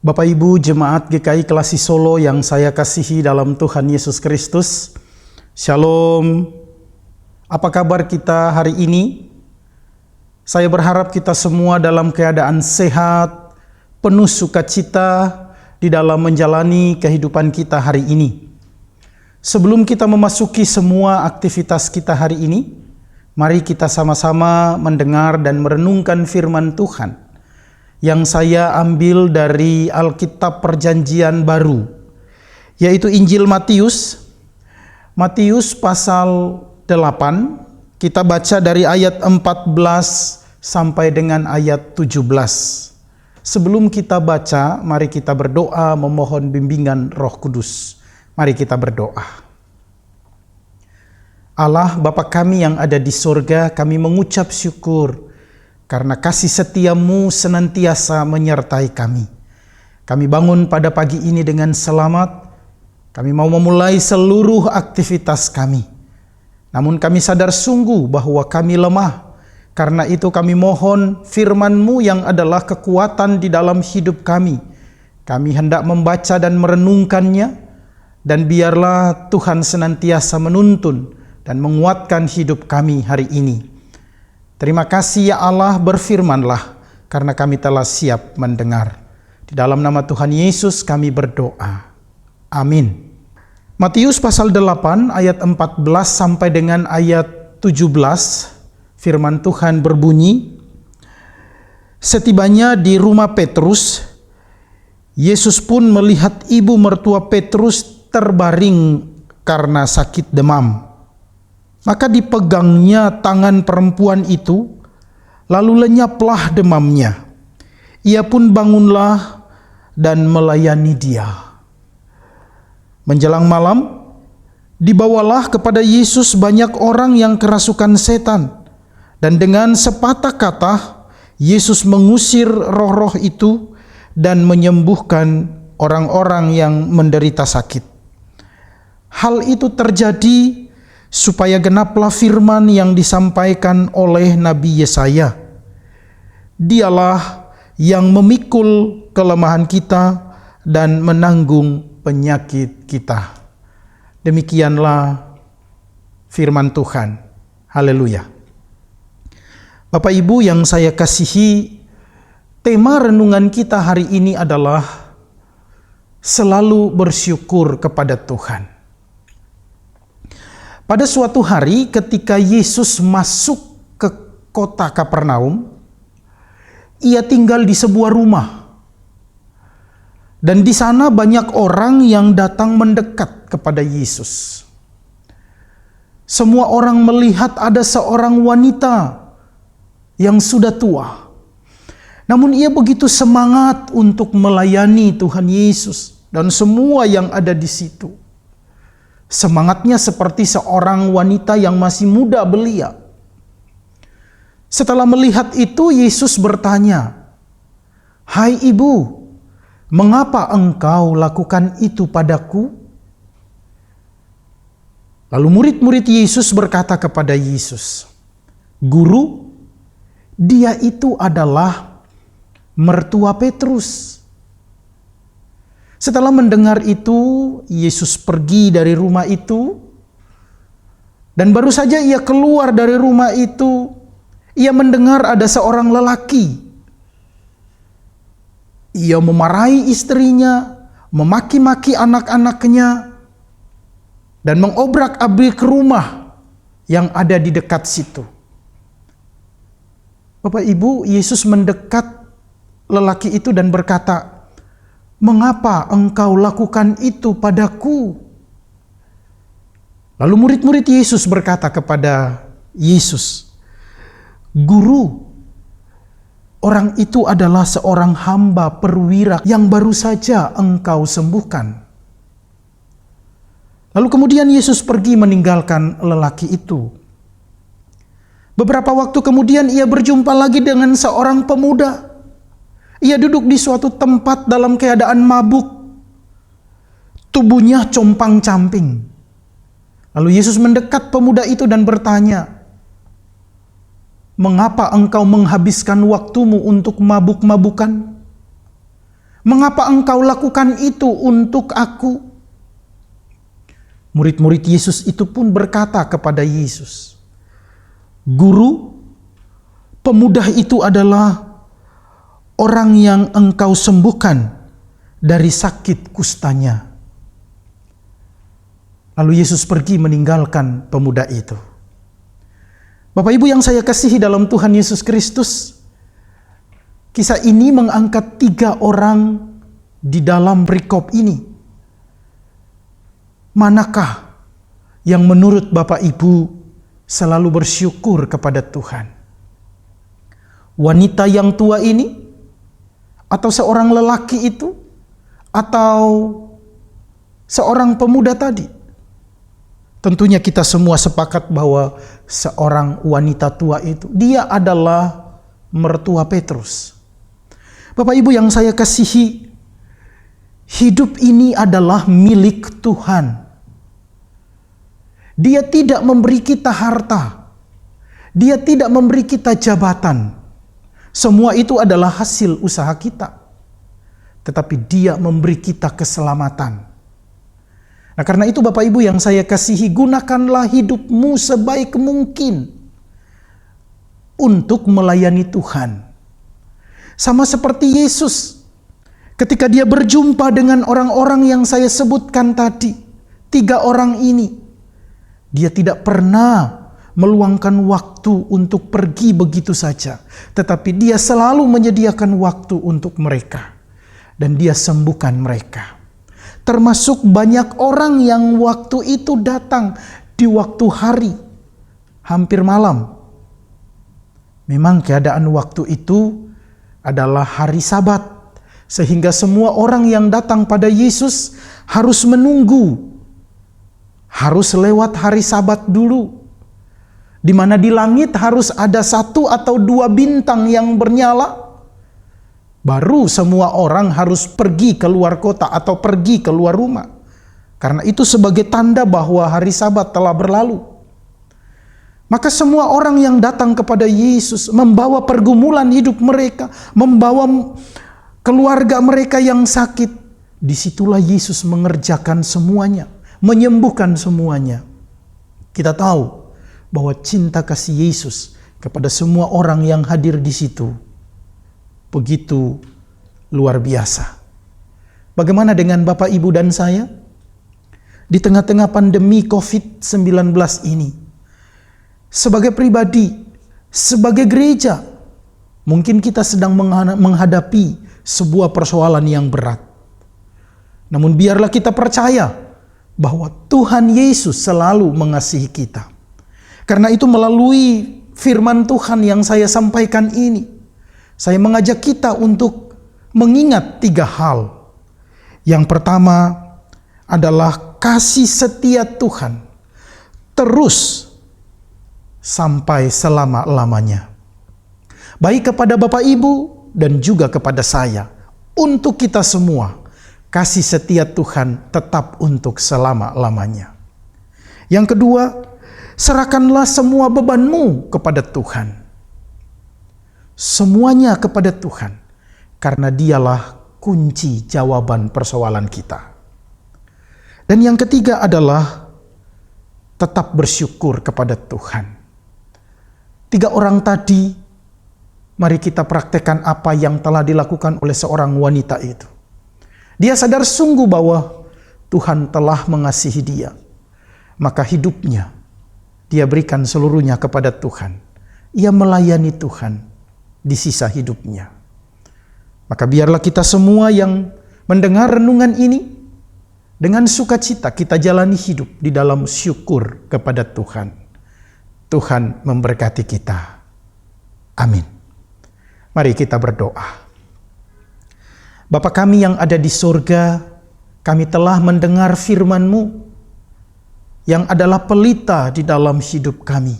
Bapak Ibu Jemaat GKI Kelasi Solo yang saya kasihi dalam Tuhan Yesus Kristus, Shalom. Apa kabar kita hari ini? Saya berharap kita semua dalam keadaan sehat, penuh sukacita di dalam menjalani kehidupan kita hari ini. Sebelum kita memasuki semua aktivitas kita hari ini, mari kita sama-sama mendengar dan merenungkan firman Tuhan yang saya ambil dari Alkitab Perjanjian Baru, yaitu Injil Matius pasal 8. Kita baca dari ayat 14 sampai dengan ayat 17. Sebelum kita baca, mari kita berdoa memohon bimbingan Roh Kudus. Mari kita berdoa. Allah Bapa kami yang ada di surga, kami mengucap syukur karena kasih setia-Mu senantiasa menyertai kami. Kami bangun pada pagi ini dengan selamat. Kami mau memulai seluruh aktivitas kami. Namun kami sadar sungguh bahwa kami lemah. Karena itu kami mohon firman-Mu yang adalah kekuatan di dalam hidup kami. Kami hendak membaca dan merenungkannya, dan biarlah Tuhan senantiasa menuntun dan menguatkan hidup kami hari ini. Terima kasih ya Allah, berfirmanlah karena kami telah siap mendengar. Di dalam nama Tuhan Yesus kami berdoa. Amin. Matius pasal 8 ayat 14 sampai dengan ayat 17, firman Tuhan berbunyi, setibanya di rumah Petrus, Yesus pun melihat ibu mertua Petrus terbaring karena sakit demam. Maka dipegangnya tangan perempuan itu, lalu lenyaplah demamnya. Ia pun bangunlah dan melayani dia. Menjelang malam, dibawalah kepada Yesus banyak orang yang kerasukan setan. Dan dengan sepatah kata, Yesus mengusir roh-roh itu dan menyembuhkan orang-orang yang menderita sakit. Hal itu terjadi supaya genaplah firman yang disampaikan oleh Nabi Yesaya. Dialah yang memikul kelemahan kita dan menanggung penyakit kita. Demikianlah firman Tuhan. Haleluya. Bapak Ibu yang saya kasihi, tema renungan kita hari ini adalah selalu bersyukur kepada Tuhan. Pada suatu hari ketika Yesus masuk ke kota Kapernaum, ia tinggal di sebuah rumah. Dan di sana banyak orang yang datang mendekat kepada Yesus. Semua orang melihat ada seorang wanita yang sudah tua. Namun ia begitu semangat untuk melayani Tuhan Yesus dan semua yang ada di situ. Semangatnya seperti seorang wanita yang masih muda belia. Setelah melihat itu, Yesus bertanya, "Hai ibu, mengapa engkau lakukan itu padaku?" Lalu murid-murid Yesus berkata kepada Yesus, "Guru, dia itu adalah mertua Petrus." Setelah mendengar itu, Yesus pergi dari rumah itu, dan baru saja ia keluar dari rumah itu, ia mendengar ada seorang lelaki. Ia memarahi istrinya, memaki-maki anak-anaknya, dan mengobrak-abrik rumah yang ada di dekat situ. Bapak Ibu, Yesus mendekat lelaki itu dan berkata, "Mengapa engkau lakukan itu padaku?" Lalu murid-murid Yesus berkata kepada Yesus, "Guru, orang itu adalah seorang hamba perwira yang baru saja engkau sembuhkan." Lalu kemudian Yesus pergi meninggalkan lelaki itu. Beberapa waktu kemudian ia berjumpa lagi dengan seorang pemuda. Ia duduk di suatu tempat dalam keadaan mabuk. Tubuhnya compang-camping. Lalu Yesus mendekat pemuda itu dan bertanya, "Mengapa engkau menghabiskan waktumu untuk mabuk-mabukan? Mengapa engkau lakukan itu untuk aku? Murid-murid Yesus itu pun berkata kepada Yesus, Guru, pemuda itu adalah orang yang engkau sembuhkan dari sakit kustanya. Lalu Yesus pergi meninggalkan pemuda itu. Bapak Ibu yang saya kasihi dalam Tuhan Yesus Kristus, kisah ini mengangkat 3 orang di dalam perikop ini. Manakah yang menurut Bapak Ibu selalu bersyukur kepada Tuhan? Wanita yang tua ini? Atau seorang lelaki itu? Atau seorang pemuda tadi? Tentunya kita semua sepakat bahwa seorang wanita tua itu, dia adalah mertua Petrus. Bapak Ibu yang saya kasihi, hidup ini adalah milik Tuhan. Dia tidak memberi kita harta. Dia tidak memberi kita jabatan. Semua itu adalah hasil usaha kita. Tetapi Dia memberi kita keselamatan. Nah, karena itu Bapak Ibu yang saya kasihi, gunakanlah hidupmu sebaik mungkin untuk melayani Tuhan. Sama seperti Yesus ketika Dia berjumpa dengan orang-orang yang saya sebutkan tadi, 3 orang ini. Dia tidak pernah meluangkan waktu untuk pergi begitu saja. Tetapi Dia selalu menyediakan waktu untuk mereka. Dan Dia sembuhkan mereka. Termasuk banyak orang yang waktu itu datang di waktu hari, hampir malam. Memang keadaan waktu itu adalah hari Sabat. Sehingga semua orang yang datang pada Yesus harus menunggu. Harus lewat hari Sabat dulu. Di mana di langit harus ada 1 atau 2 bintang yang bernyala. Baru semua orang harus pergi keluar kota atau pergi keluar rumah. Karena itu sebagai tanda bahwa hari Sabat telah berlalu. Maka semua orang yang datang kepada Yesus membawa pergumulan hidup mereka, membawa keluarga mereka yang sakit. Disitulah Yesus mengerjakan semuanya, menyembuhkan semuanya. Kita tahu bahwa cinta kasih Yesus kepada semua orang yang hadir di situ begitu luar biasa. Bagaimana dengan Bapak, Ibu, dan saya? Di tengah-tengah pandemi COVID-19 ini, sebagai pribadi, sebagai gereja, mungkin kita sedang menghadapi sebuah persoalan yang berat. Namun biarlah kita percaya bahwa Tuhan Yesus selalu mengasihi kita. Karena itu melalui firman Tuhan yang saya sampaikan ini, saya mengajak kita untuk mengingat 3 hal. Yang pertama adalah kasih setia Tuhan terus sampai selama-lamanya. Baik kepada Bapak Ibu dan juga kepada saya. Untuk kita semua, kasih setia Tuhan tetap untuk selama-lamanya. Yang kedua, serahkanlah semua bebanmu kepada Tuhan. Semuanya kepada Tuhan, karena Dialah kunci jawaban persoalan kita. Dan yang ketiga adalah tetap bersyukur kepada Tuhan. 3 orang tadi, mari kita praktekkan apa yang telah dilakukan oleh seorang wanita itu. Dia sadar sungguh bahwa Tuhan telah mengasihi dia. Maka hidupnya, dia berikan seluruhnya kepada Tuhan. Ia melayani Tuhan di sisa hidupnya. Maka biarlah kita semua yang mendengar renungan ini, dengan sukacita kita jalani hidup di dalam syukur kepada Tuhan. Tuhan memberkati kita. Amin. Mari kita berdoa. Bapa kami yang ada di surga, kami telah mendengar firman-Mu yang adalah pelita di dalam hidup kami.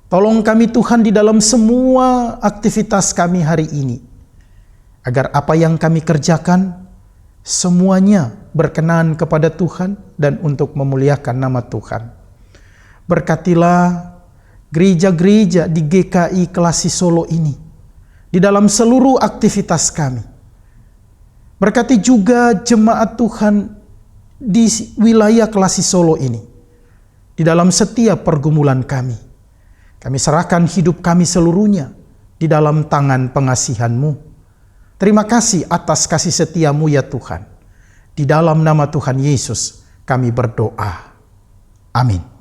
Tolong kami Tuhan di dalam semua aktivitas kami hari ini, agar apa yang kami kerjakan semuanya berkenan kepada Tuhan dan untuk memuliakan nama Tuhan. Berkatilah gereja-gereja di GKI Kelasi Solo ini, di dalam seluruh aktivitas kami. Berkati juga jemaat Tuhan di wilayah Kelasi Solo ini. Di dalam setiap pergumulan kami. Kami serahkan hidup kami seluruhnya di dalam tangan pengasihan-Mu. Terima kasih atas kasih setia-Mu ya Tuhan. Di dalam nama Tuhan Yesus kami berdoa. Amin.